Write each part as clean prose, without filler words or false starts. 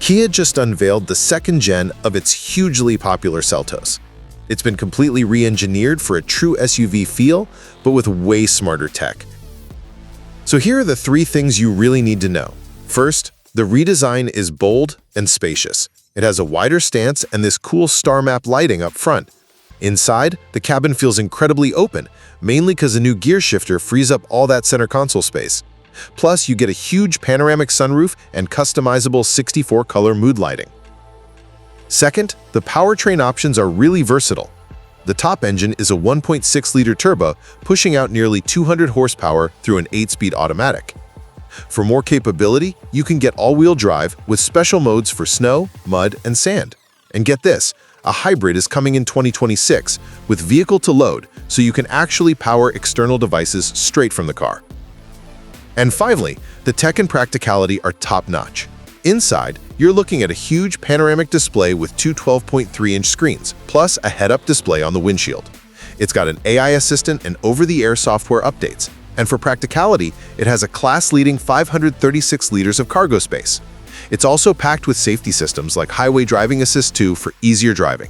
Kia just unveiled the second gen of its hugely popular Seltos. It's been completely re-engineered for a true SUV feel, but with way smarter tech. So here are the 3 things you really need to know. First, the redesign is bold and spacious. It has a wider stance and this cool star map lighting up front. Inside, the cabin feels incredibly open, mainly because a new gear shifter frees up all that center console space. Plus, you get a huge panoramic sunroof and customizable 64-color mood lighting. Second, the powertrain options are really versatile. The top engine is a 1.6-liter turbo, pushing out nearly 200 horsepower through an 8-speed automatic. For more capability, you can get all-wheel drive with special modes for snow, mud, and sand. And get this, a hybrid is coming in 2026 with vehicle-to-load, so you can actually power external devices straight from the car. And finally, the tech and practicality are top-notch. Inside, you're looking at a huge panoramic display with 2 12.3-inch screens, plus a head-up display on the windshield. It's got an AI assistant and over-the-air software updates. And for practicality, it has a class-leading 536 liters of cargo space. It's also packed with safety systems like Highway Driving Assist 2 for easier driving.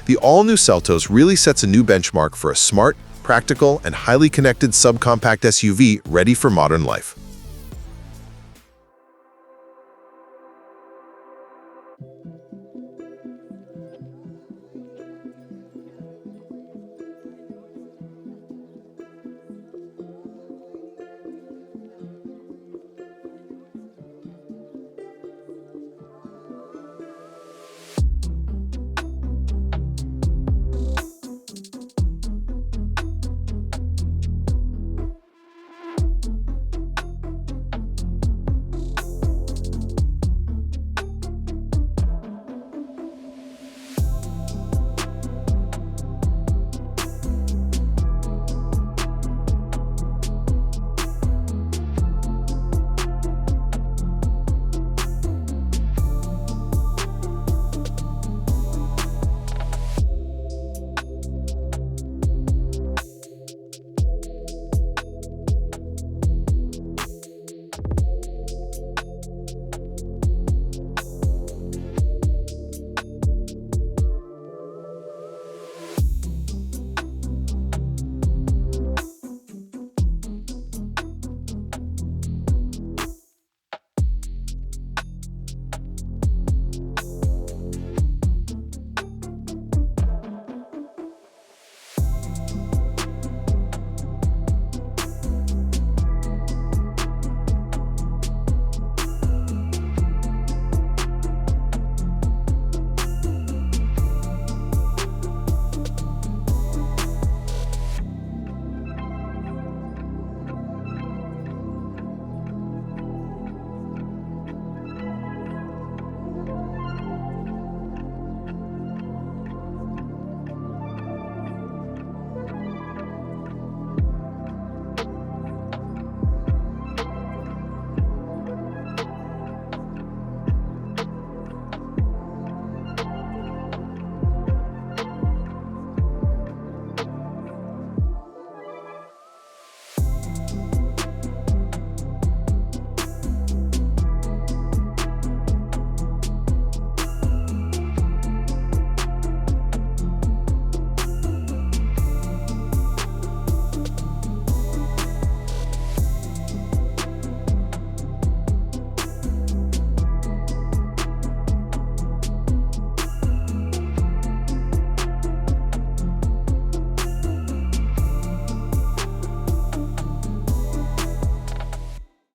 The all-new Seltos really sets a new benchmark for a smart, practical, and highly connected subcompact SUV ready for modern life.